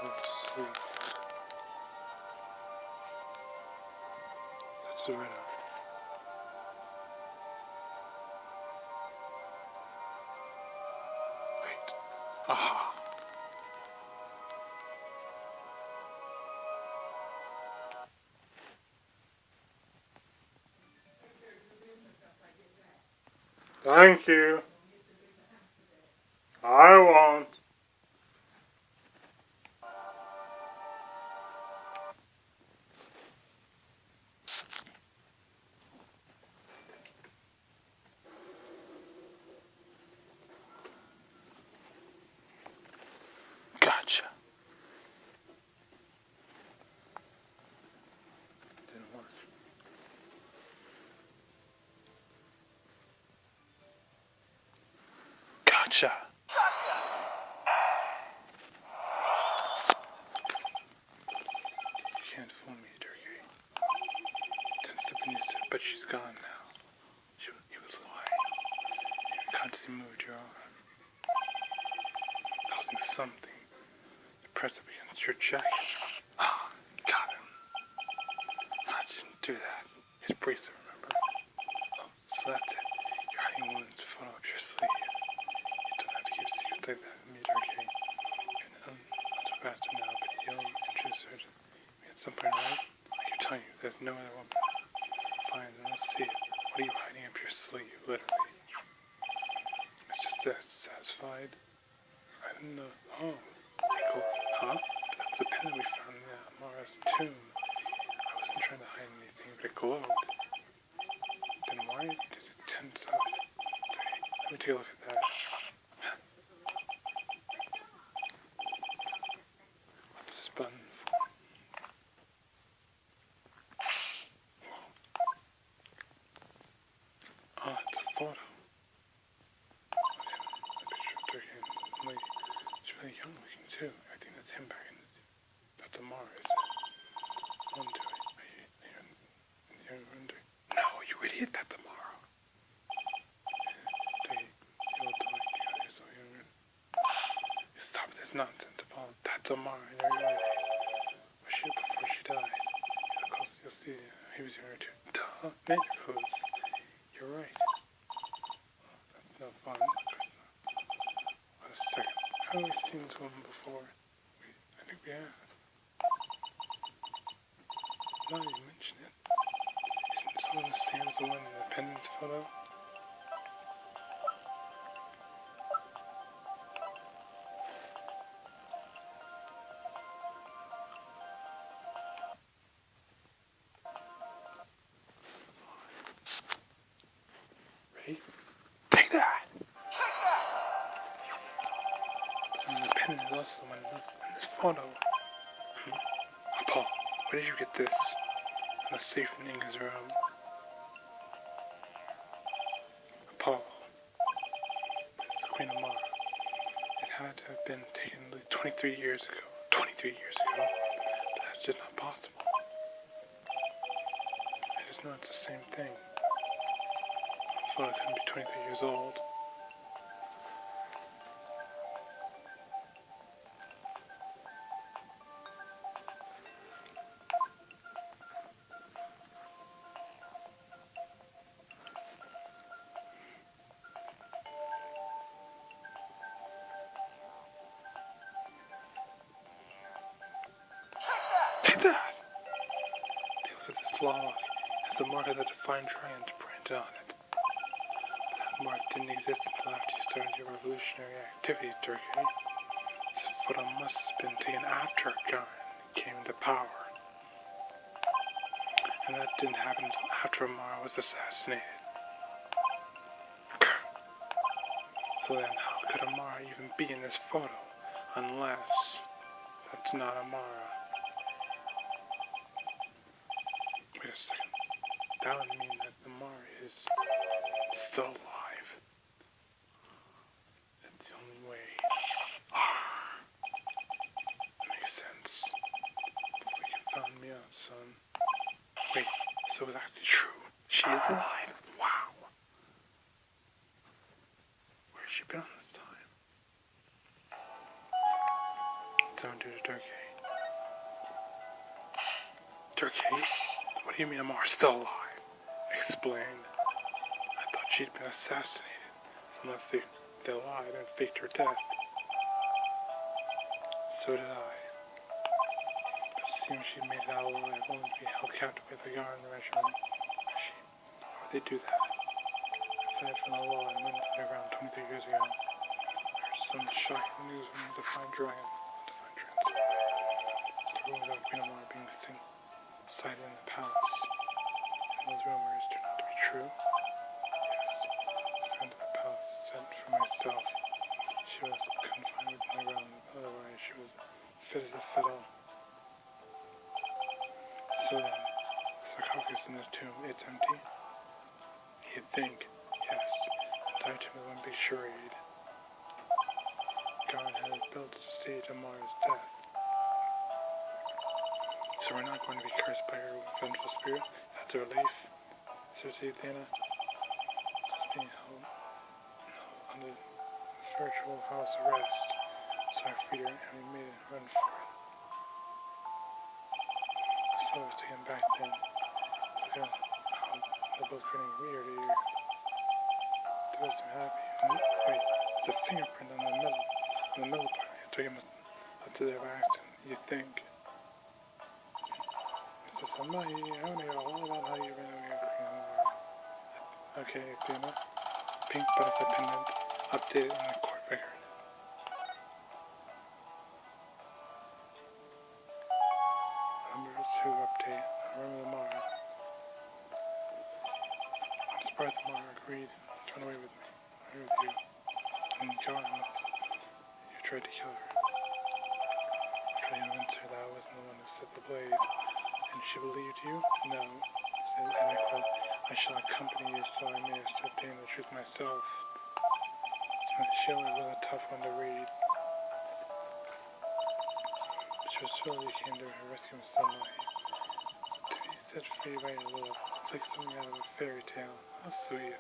Oh, sweet. That's the right arm. Wait. Aha. Thank you. I won't. Gotcha. Didn't work. Gotcha. You can't fool me, Turkey. 10 steps in, but she's gone now. He was lying. You constantly moved your arm, holding something to press up against your jacket. Ah, got him. I didn't do that. His bracelet, remember? Oh, so that's it. You're hiding wounds fall up your sleeve. You don't have to keep secrets like that from me, Turkey. You're not a bastard now, but you'll introduce her to me at some point, right? I keep telling you, there's no other woman. Fine, then I'll see it. What are you hiding up your sleeve, literally? It's just that satisfied. I don't know. Oh, cool. Huh? But that's the pen we found in Amara's tomb. I wasn't trying to hide anything, but it glowed. Then why did it tense up? Let me take a look at that. What's this button for? Oh, it's a photo. She's really young looking too. I think that's him back in the... That's Amara, isn't it? Undo it. Undo. No, you idiot, that's Amara. Stop this nonsense, Paul. That's Amara. You're right. Was she before she died? You'll see. He was here too. Duh. Man, you're close. You're right. That's no fun. Wait a second. Have we seen this woman before? I think we have. Now you mention it. Isn't this one the same as the one in the pendant's photo? Ready? Take that! And the pendant is also the one in this photo. Paul, where did you get this? In the safe in Inga's room. Paul. It's the Queen of Mara. It had to have been taken at least 23 years ago. 23 years ago? But that's just not possible. I just know it's the same thing. So it couldn't be 23 years old. Take that! Take a look at this log. It has the mark of the Defined Giant printed on it. That mark didn't exist until after you started your revolutionary activities, Turkey. This photo must have been taken after Giant came to power. And that didn't happen until after Amara was assassinated. So then how could Amara even be in this photo? Unless that's not Amara. Wait a second. That would mean that Amara is still alive. That's the only way. That makes sense. Looks like you found me out, son. Wait, so it's actually true. She is alive? Wow. Where's she been all this time? someone do to Turkey? Turkey? What do you mean Amar's still alive? Explain. I thought she'd been assassinated. Unless they lied and faked her death. So did I. But it seems she made it out alive, only to be held captive by the guard in the regiment. Why would they do that? I fled from the law and went underground 23 years ago. There's some shocking news from the defined dragon, undefined transit. The rumors of Queen Amar being sighted in the palace. And those rumors turned out to be true? Yes. I went to the palace, sent for myself. She was confined within the ground, otherwise she was fit as a fiddle. So then, the sarcophagus in the tomb, it's empty? You'd think, yes. The entire tomb is one big charade. God had it built to stage Amar's death. So we're not going to be cursed by her vengeful spirit? That's a relief. Seriously, Athena? She's being held under virtual house arrest. So I freed her and we made it run for it. This photo was taken back then. Look at how they're both grinning ear to ear. They both seem happy. Wait, there's a fingerprint on the middle part. I took him up to there by accident. You think? Mr. Samahi, I want to hear all about how you ran away with Queen Amar. Okay, Athena. Pink butterfly pendant updated in the court record. Number 2 update. Remember Amar. I'm surprised Amar agreed to run away with me. Agree with you. And John, you tried to kill her. Trying to convince her that I wasn't the one who set the blaze. And she believed you? No. And I quote, I shall accompany you so I may ascertain the truth myself. And she always was a tough one to read. But she was thrilled you came to her rescue with sunlight. To be set free by your love, it's like something out of a fairy tale. How sweet.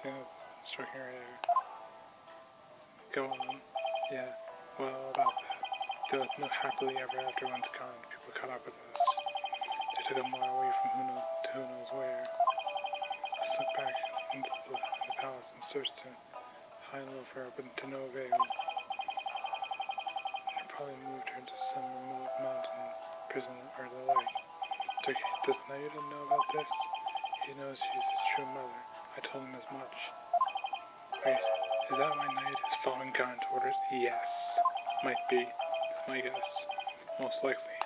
Dana's stroking her hair. Go on. Yeah, well, about that. There was no happily ever after once gone. People caught up with us. They took Amar away from who knows where. I slipped back into the palace and searched high and low for her, but to no avail. They probably moved her to some remote mountain prison or the like. Does Naida know about this? He knows she's his true mother. I told him as much. Wait, is that why Naida is following Khan's orders? Yes. Might be. That's my guess. Most likely.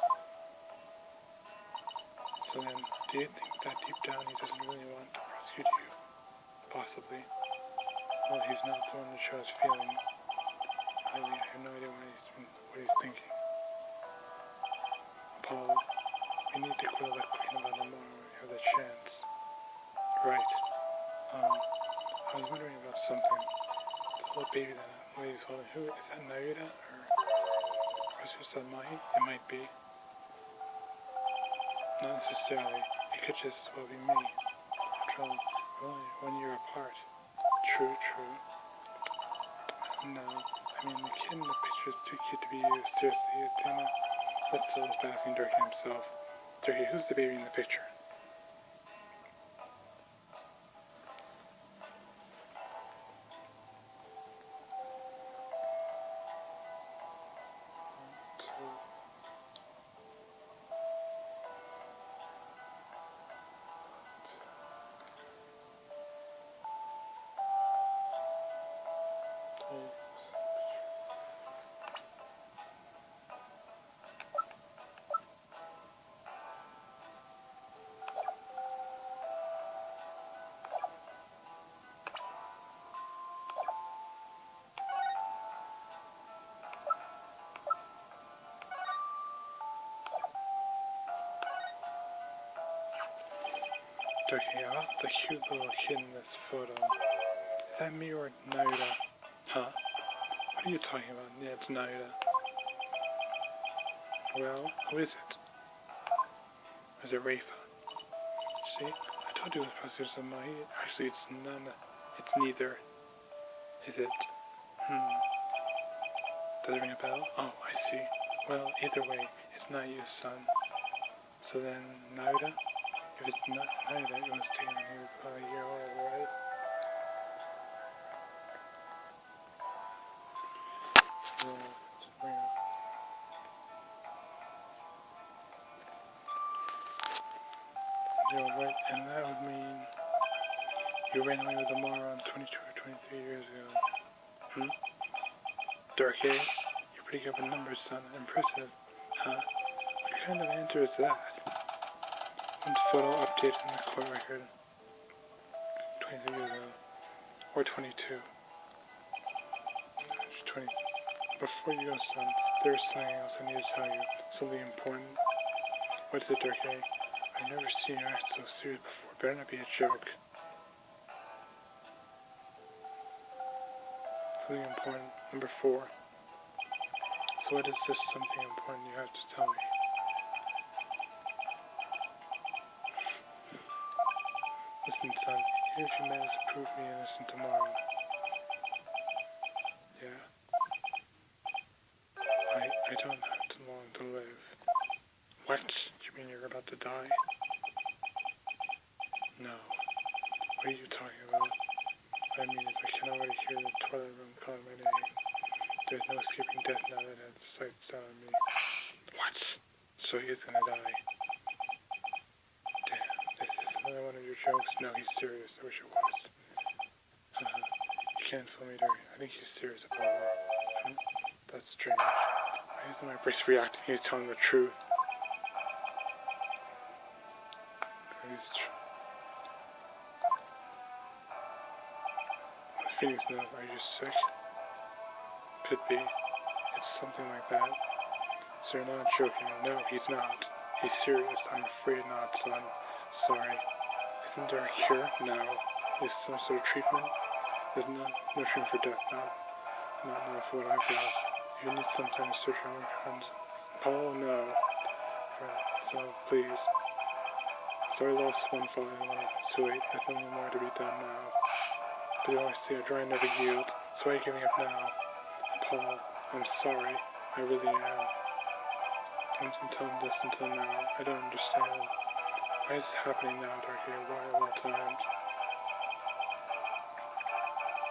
So then, do you think that deep down he doesn't really want to prosecute you? Possibly. Well, he's not the one to show his feelings. Really, I have no idea what he's thinking. Paul, we need to quit electrocuting about Amar when we have the chance. Right. I was wondering about something. The little baby that lady's holding. Who is that? Naida or Professor Salmahi? It might be. Not necessarily. It could just as well be me. After all, we're only 1 year apart. True. No, I mean the kid in the picture is too cute to be used. Seriously, Athena. Let's still is asking Durkee himself. Durkee, who's the baby in the picture? Durkee, I love the cute little kid in this photo. Is that me or Naida? Huh? What are you talking about? Yeah, it's Naida. Well, who is it? Is it Rafa? See? I told you it was Professor Samahi. Actually, it's none. It's neither. Is it? Does it ring a bell? Oh, I see. Well, either way, it's not you, son. So then, Naida? If it's not Naida, it was taken when he was about a year old, right? So, right, and that would mean you ran away with Amara 22 or 23 years ago. Hmm? Dark A? You're pretty good with numbers, son. Impressive. Huh? What kind of answer is that? One photo updated in the court record. 23 years ago. Or 22. 20. Before you go, son, there's something else I need to tell you. Something important. What is it, Dark A? I've never seen you act so serious before. Better not be a joke. Something important. Number 4. So what is this something important you have to tell me? Listen, son, even if you manage to prove me innocent tomorrow. Yeah? I don't have too long to live. What? You mean you're about to die? No. What are you talking about? What I mean is I can already hear the toilet room calling my name. There's no escaping death now that has the sights down on me. What? So he is gonna die. Damn, this is another one of your jokes. No, he's serious. I wish it was. You can't fool me, Dirty. I think he's serious about it. That's strange. Why isn't my brace reacting? He's telling the truth. Phoenix knows. Are you sick? Could be. It's something like that. So you're not joking. No, he's not. He's serious. I'm afraid not, son. Sorry. Isn't there a cure? No. Is some sort of treatment? There's no treatment for death now. Not enough for what I've got. You need some time to search around your friends. Paul, no. So, please. It's already lost one fall and one. It's too late. There's nothing more to be done now. But you always say a dry never yield. So why are you giving up now? Paul, I'm sorry. I really am. Don't tell him this until now. I don't understand. Why is it happening now, Darky? Why at all times?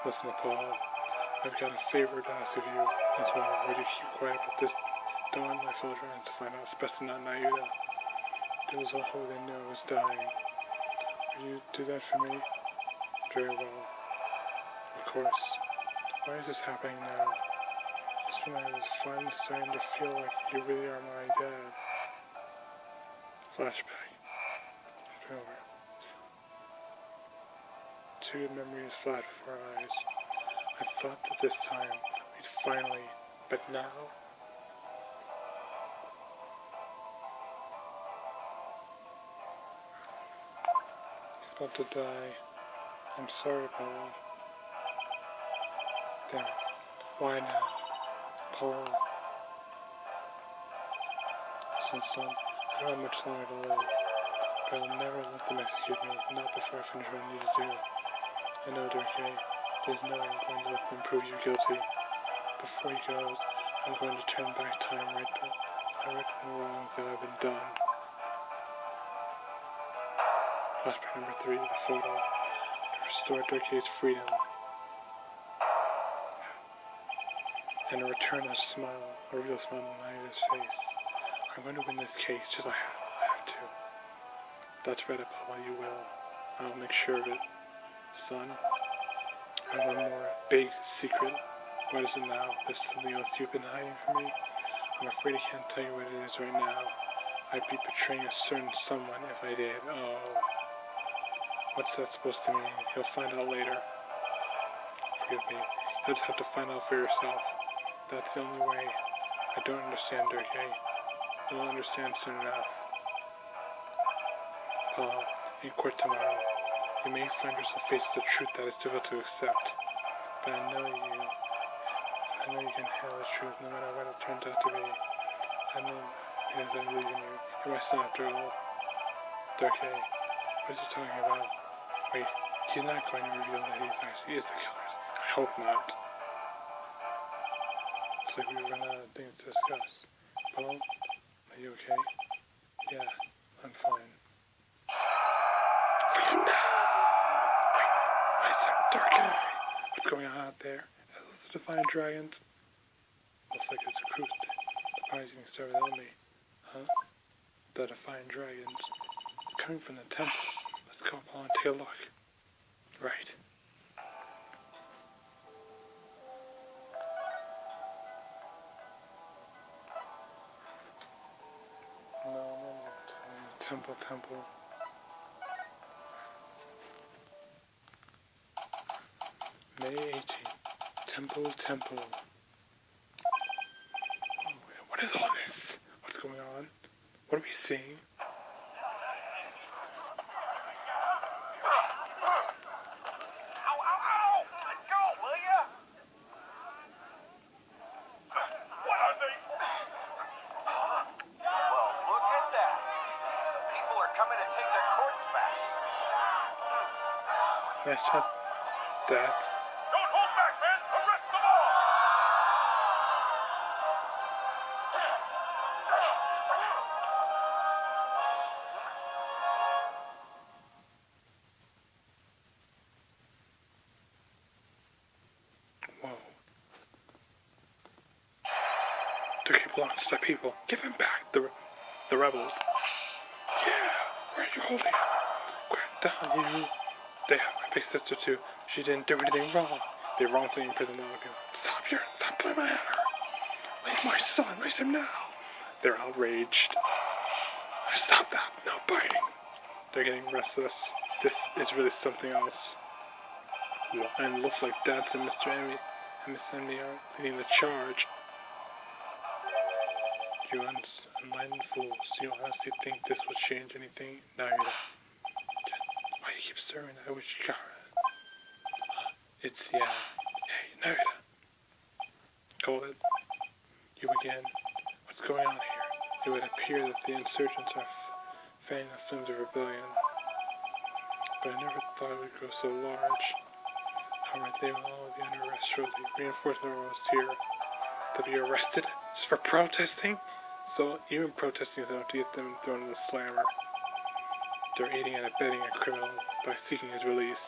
Listen, Paul. I've got a favor to ask of you. That's why I already keep quiet about this. Don't let my fellow friends find out, especially not Naida. There was a hole they knew I was dying. Will you do that for me? Very well. Of course. Why is this happening now? Just when I was finally starting to feel like you really are my dad. Flashback. Over. Two good memories flash before our eyes. I thought that this time we'd finally, but now? He's about to die. I'm sorry, Paul. Damn it. Why now? Paul. Listen, son, I don't have much longer to live. But I'll never let them execute me, not before I finish what I need to do. I know, Dark A, there's no way I'm going to let them prove you guilty. Before he goes, I'm going to turn back time right the wrongs that have been done. Flashback number 3, the photo. To restore Dark A's freedom. And a return of a smile, a real smile on Naida's face. I'm going to win this case, just I have to. That's right, Apollo, you will. I'll make sure of it. Son, I have one more big secret. What is it now? There's something else you've been hiding from me? I'm afraid I can't tell you what it is right now. I'd be betraying a certain someone if I did. Oh. What's that supposed to mean? You'll find out later. Forgive me. You'll just have to find out for yourself. That's the only way. I don't understand, Dirk A. You'll understand soon enough. Paul, in court tomorrow, you may find yourself facing the truth that is difficult to accept. But I know you can handle the truth no matter what it turns out to be. I know because I believe in you. You're my son after all. Dark A, what is he talking about? Wait, he's not going to reveal that he actually is the killer. I hope not. Looks like we run out of things to discuss. Hello? Are you okay? Yeah, I'm fine. For you now! Wait, what is that? Dark eye! What's going on out there? Are those the Defiant Dragons? Looks like it's a cruise. The party's gonna start without me. Huh? The Defiant Dragons. Coming from the temple. Let's go up and take a look. Right. No, temple. May 18th. Temple. Oh, what is all this? What's going on? What are we seeing? Nice shot. That's... Don't hold back, men! Arrest them all! Whoa. Turkey belongs to the people. Give him back, the rebels. Yeah, where are you holding him? Quiet down, you. They have my big sister too. She didn't do anything wrong. They wrongfully imprisoned all of you. Stop pulling my hair. Release my son. Release him now. They're outraged. Stop that. No biting. They're getting restless. This is really something else. And it looks like Dance and Mr. Emmy and Miss Emmy are leading the charge. You enlightened fools. You honestly think this will change anything? No, you don't. Why do you keep stirring that witch car? It's, yeah. Hey, Narita. Call it. You again. What's going on here? It would appear that the insurgents are fanning the flames of rebellion. But I never thought it would grow so large. However, they will all be under arrest shortly. Reinforcements are almost here. They'll be arrested just for protesting? So even protesting is enough to get them thrown in the slammer. They're aiding and abetting a criminal by seeking his release.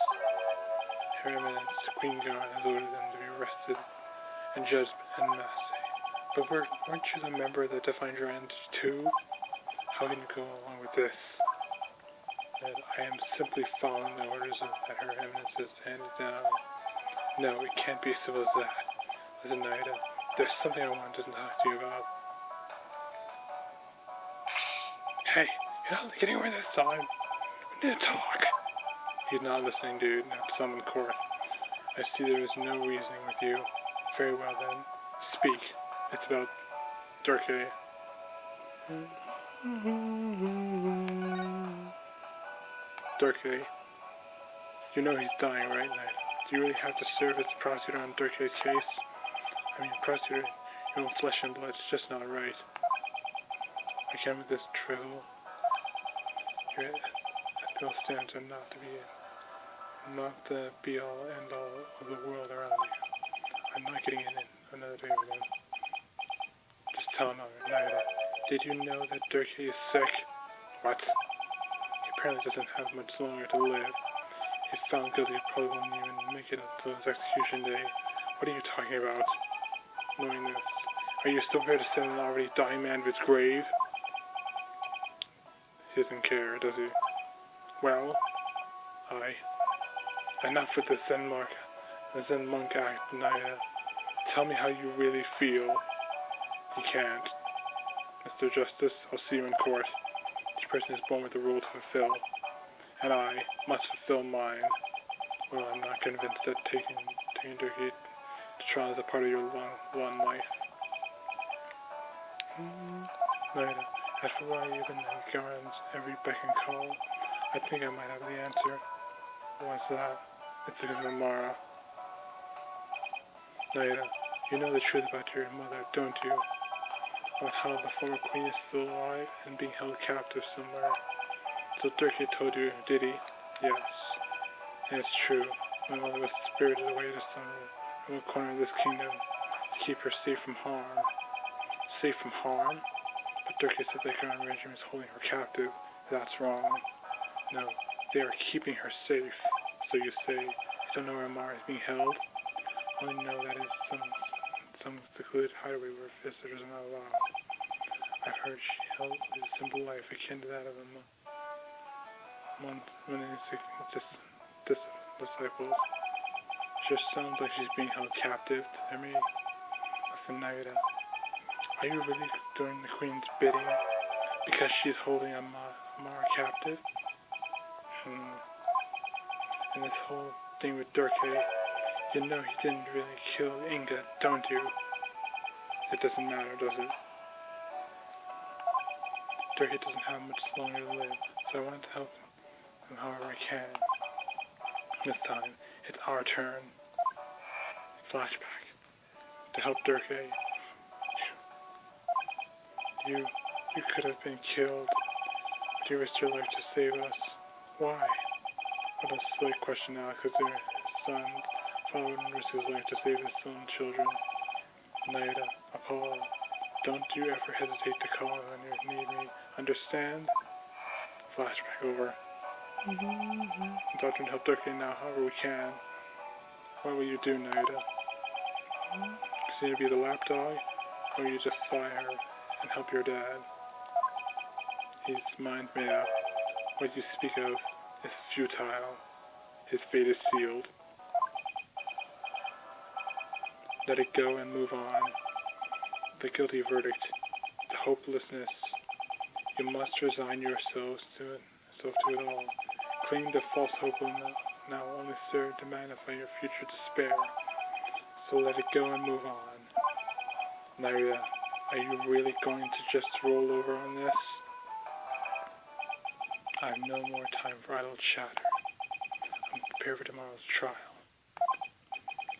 Her Eminence, Queen Guard, has ordered them to be arrested and judged en masse. But weren't you the member of the Defiant Dragons too? How can you go along with this? That I am simply following the orders that Her Eminence has handed down. No, it can't be as simple as that. Listen, Naida, there's something I wanted to talk to you about. Hey, you're not getting away this time. We need to talk. He's not listening, dude. Not some in court. I see there is no reasoning with you. Very well then. Speak. It's about Durkee. Durkee. You know he's dying, right, Knight? Do you really have to serve as the prosecutor on Durkee's case? I mean, prosecutor, your own flesh and blood. It's just not right. I can't with this trivial. Your ethical standards are not the be-all, end-all of the world around you. I'm not getting in another day with him. Just tell him, Naida. Did you know that Durkee is sick? What? He apparently doesn't have much longer to live. If found guilty, he probably won't even make it until his execution day. What are you talking about? Knowing this, are you still here to send an already dying man to his grave? He doesn't care, does he? Well, enough with the Zen monk act, Naida. Tell me how you really feel. You can't. Mr. Justice, I'll see you in court. Each person is born with a rule to fulfill, and I must fulfill mine. Well, I'm not convinced that taking Durkee to trial is a part of your long life. Naida, after why you've been in Garen's every beck and call, I think I might have the answer. What's that? It's a Mara. Naida, you know the truth about your mother, don't you? About how the former queen is still alive and being held captive somewhere. So Durkee told you, did he? Yes. And it's true. My mother was spirited away to some remote corner of this kingdom. keep her safe from harm. Safe from harm? But Durkee said the Grand Regime is holding her captive. That's wrong. No, they are keeping her safe. So you say, you don't know where Amara is being held? I only know that is some secluded hideaway where visitors are not allowed. I've heard she held a simple life akin to that of one of his disciples. Just sounds like she's being held captive to me. Listen, Naida, are you really doing the Queen's bidding because she's holding Amara captive? And this whole thing with Durkee, you know he didn't really kill Inga, don't you? It doesn't matter, does it? Durkee doesn't have much longer to live, so I want to help him however I can. This time, it's our turn. Flashback. To help Durkee. You could have been killed, but you risked your life to save us. Why? What a silly question now, because their son's father would risk his life to save his own children. Naida, Apollo, don't you ever hesitate to call when you need me. Understand? Flashback over. It's our turn to help Durkee now, however we can. What will you do, Naida? Continue to be the lapdog, or will you defy her and help your dad? His mind's made up. What you speak of is futile. His fate is sealed. Let it go and move on. The guilty verdict, the hopelessness. You must resign yourselves to it all. Clinging to false hope will now only serve to magnify your future despair. So let it go and move on. Naida, are you really going to just roll over on this? I have no more time for idle chatter. I'm prepared for tomorrow's trial.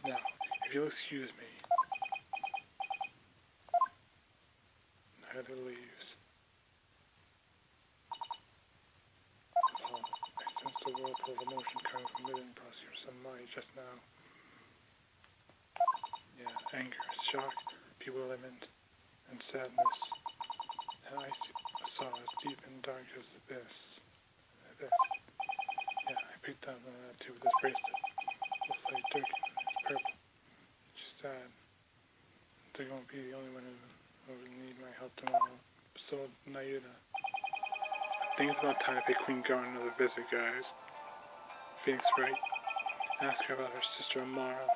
Now, if you'll excuse me. Naida leaves. Paul, I sense the whirlpool of emotion coming from within across your mind just now. Yeah, anger, shock, bewilderment, and sadness. And I saw as deep and dark as this. Yeah, I picked up on that too with this bracelet. Looks like Durkee. It's purple. She's sad. They won't be the only one who will need my help tomorrow. So, Naida. I think it's about time to pay Queen Garn another visit, guys. Phoenix Wright. Ask her about her sister Amara.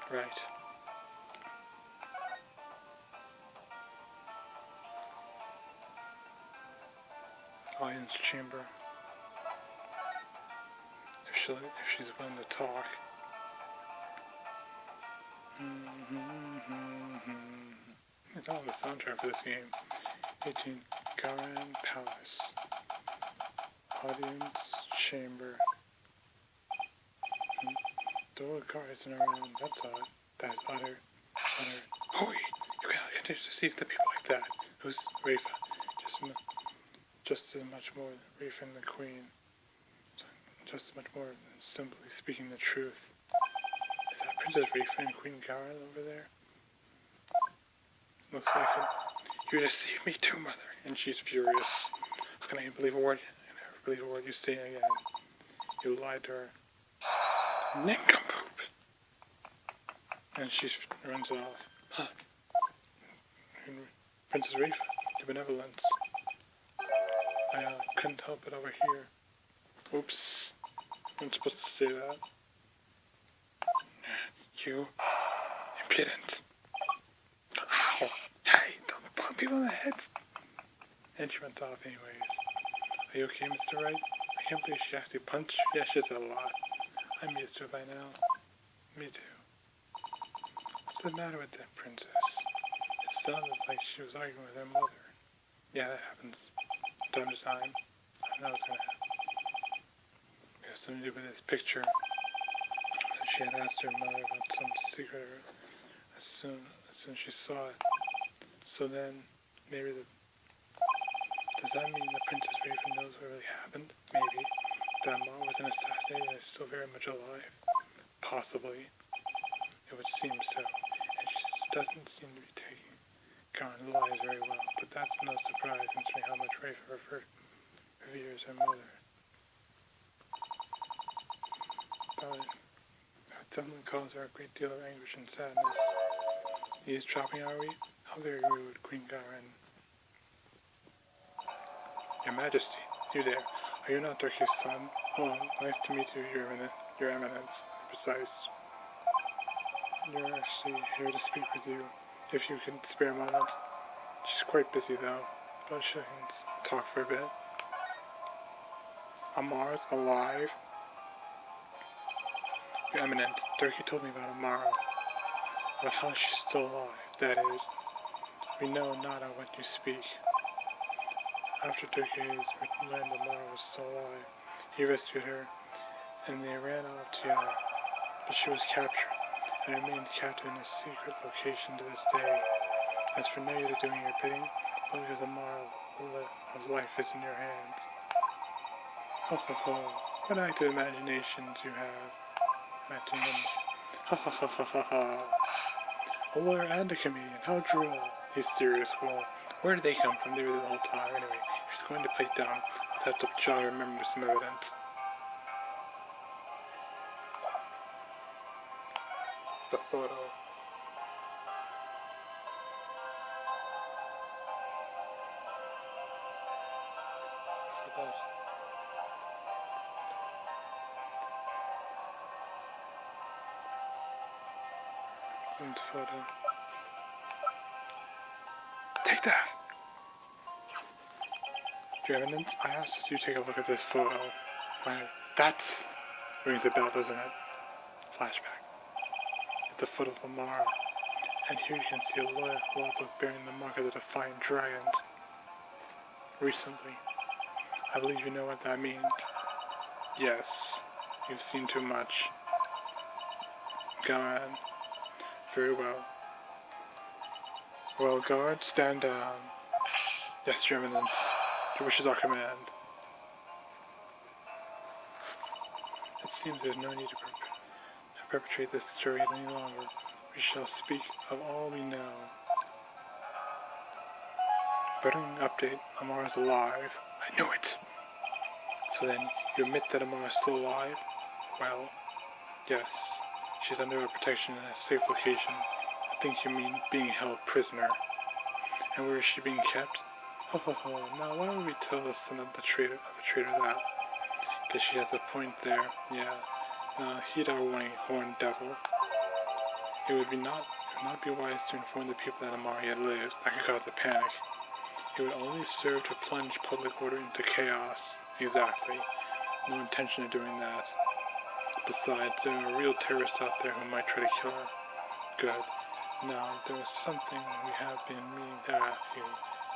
Right. Audience chamber. If she's willing to talk. It's not on the soundtrack for this game. 18 Garan Palace. Audience chamber. The old car isn't around, that's odd. That utter. Hoi! You cannot continue to deceive the people like that. Who's Rafa? Just as much more Rafa and the Queen. Just as much more than simply speaking the truth. Is that Princess Rafa and Queen Garan over there? Looks like it. You deceived me too, Mother. And she's furious. How can I believe a word? I never believe a word you say again. You lied to her. Nincompoop! And she runs off. Huh. Princess Rafa, your benevolence. I couldn't help it over here. Oops. I'm supposed to say that. You impudent. Ow! Hey, don't bump people in the head. And she went off anyways. Are you okay, Mr. Wright? I can't believe she actually punched you. Yeah, she does a lot. I'm used to it by now. Me too. What's the matter with that princess? It sounded like she was arguing with her mother. Yeah, that happens. From time to time. I know it's gonna happen. It has something to do with this picture. She had asked her mother about some secret as soon as she saw it. So then, maybe does that mean that Princess Raven knows what really happened? Maybe. That mom wasn't assassinated and is still very much alive. Possibly. It would seem so, and she doesn't seem to be taking Karen's lies very well, but that's no surprise considering how much Rafe reveres her mother. But that definitely caused her a great deal of anguish and sadness. Eavesdropping, are we? How very rude, Queen Karen. Your Majesty, you there. Are you not Turkey's son? Oh, nice to meet you, Your Eminence. Precise. You're actually here to speak with you, if you can spare a moment. She's quite busy though, but she can talk for a bit. Amar's alive? Your Eminence, Turkey told me about Amara, about how she's still alive. That is, we know not of what you speak. After Turkey's learned Amara was still alive, he rescued her, and they ran off together. But she was captured, and remained captive in a secret location to this day. As for now, you're doing your bidding, all because Amara's life is in your hands. Ho ho ho, what active imaginations you have. Acting in... Ha ha ha ha ha ha. A lawyer and a comedian, how droll. He's serious, well, where did they come from? They were there the whole time. Anyway, if she's going to play down, I'll have to try to remember some evidence. The photo. And photo. Take that! Your Eminence, I asked that you take a look at this photo. That rings a bell, doesn't it? Flashback. It's the foot of Amara. And here you can see a law book bearing the mark of the Defiant Dragons. Recently. I believe you know what that means. Yes, you've seen too much. Go on. Very well. Well, guards, stand down. Yes, Your Eminence. Your wishes are command. It seems there's no need to perpetrate this charade any longer. We shall speak of all we know. Bettering update, Amara's alive. I knew it! So then, you admit that Amara's still alive? Well, yes. She's under our protection in a safe location. I think you mean being held prisoner. And where is she being kept? Ho ho ho, now why would we tell the son of the traitor that? Guess she has a point there, yeah. Now heed our warning, horned devil. It would not be wise to inform the people that Amara yet lives. That could cause a panic. It would only serve to plunge public order into chaos. Exactly. No intention of doing that. Besides, there are real terrorists out there who might try to kill her. Good. Now, there was something we have been meaning to ask you.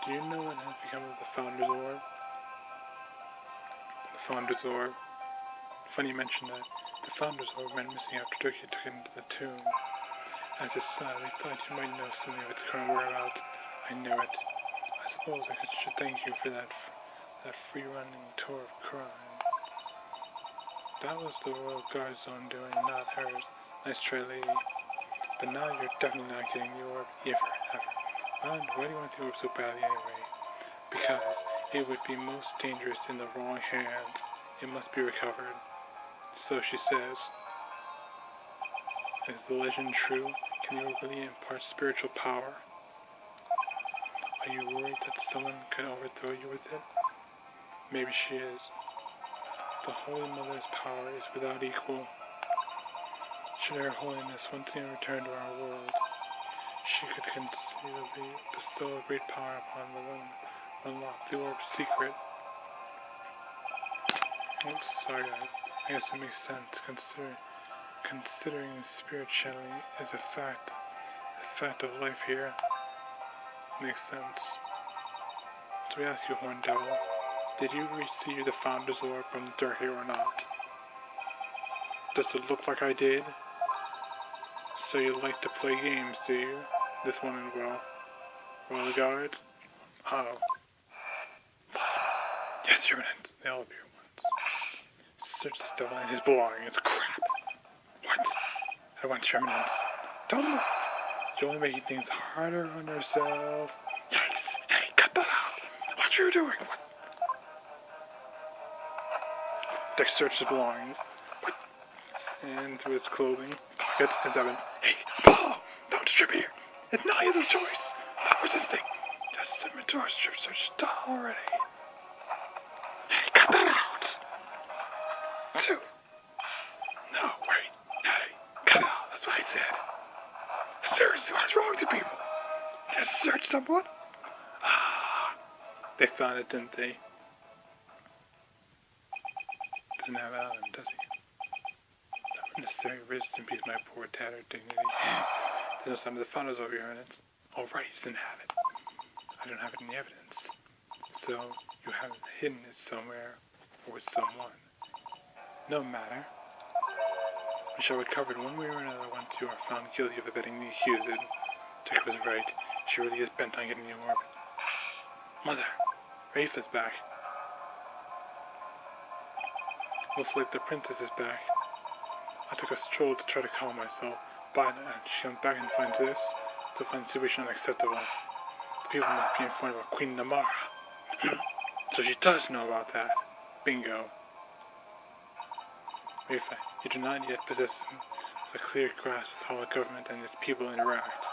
Do you know what has become of the Founder's Orb? The Founder's Orb. Funny you mention that. The Founder's Orb went missing after Turkey took it into the tomb. As his son, we thought you might know something of its current whereabouts. I knew it. I suppose I should thank you for that free-running tour of crime. That was the Royal Guard's own doing, not hers. Nice try, lady. But now you're definitely not getting the orb, ever. And why do you want the orb so badly anyway? Because it would be most dangerous in the wrong hands. It must be recovered. So she says. Is the legend true? Can the orb really impart spiritual power? Are you worried that someone could overthrow you with it? Maybe she is. The Holy Mother's power is without equal. Should Her Holiness once again return to our world, she could conceivably bestow a great power upon the one who unlocked the orb's secret. Oops, sorry guys. I guess it makes sense considering spirit channeling is a fact of life here. Makes sense. So we ask you, Horned Devil, did you receive the Founder's Orb from the Dark or not? Does it look like I did? So you like to play games, do you? This one as well. Royal Guards? Oh. Yes, Your Eminence. They all appear at once. Search this devil and his belongings. Crap. What? At once, Your Eminence. Don't move. You're only making things harder on yourself. Yikes! Hey, cut that out! What you doing? What? They searched his belongings. What? And through his clothing, pockets, and evidence. Hey, Paul! Don't strip here! It's not your choice! Stop resisting! Just submit to our strip search done already. Hey, cut that out! Two. No, wait. Hey, cut it out. That's what I said. Seriously, what's wrong with you people? Just search someone? Ah. They found it, didn't they? Doesn't have Alan, does he? Not necessary risk in peace, my poor tattered dignity. There's no sign of the founders over here, and it's all right. You didn't have it. I don't have any evidence. So you haven't hidden it somewhere or with someone. No matter. We shall recover it one way or another once you are found guilty of abetting the accused. Dick was right. She really is bent on getting you more. Mother, Rafe is back. Looks like the princess is back. I took a stroll to try to calm myself, but she comes back and finds this. It's a fine situation unacceptable. The people must be informed about Queen Namara. So she does know about that. Bingo. Rafe, you do not yet possess a clear grasp of how a government and its people interact.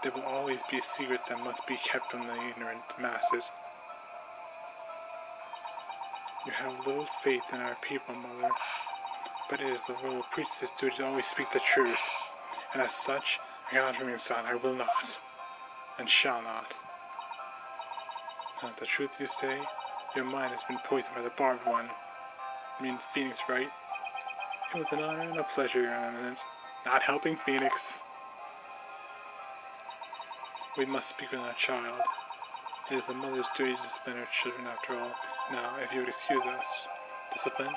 There will always be secrets that must be kept from the ignorant masses. You have little faith in our people, Mother, but it is the royal priestess' duty to always speak the truth, and as such, I cannot remain silent. I will not, and shall not. Not the truth, you say? Your mind has been poisoned by the barbed one. I mean, Phoenix, right? It was an honor and a pleasure, Your Eminence. Not helping Phoenix. We must speak with our child. It is a mother's duty to discipline her children after all. Now, if you would excuse us. Discipline?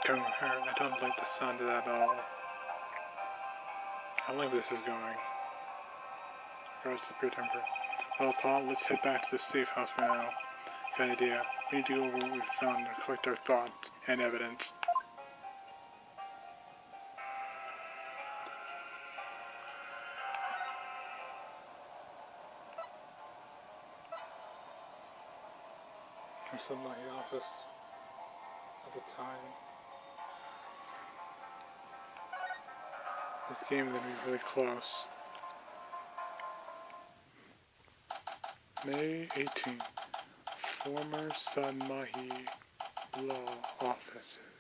Coming from her, I don't like the sound of that at all. I like where this is going. Regards to pure temper. Well, Paul, let's head back to the safe house for now. Good idea. We need to go over what we found and collect our thoughts and evidence. I'm still in my office at the time. This game is going to be really close. May 18th. Former San Mahi Law Offices.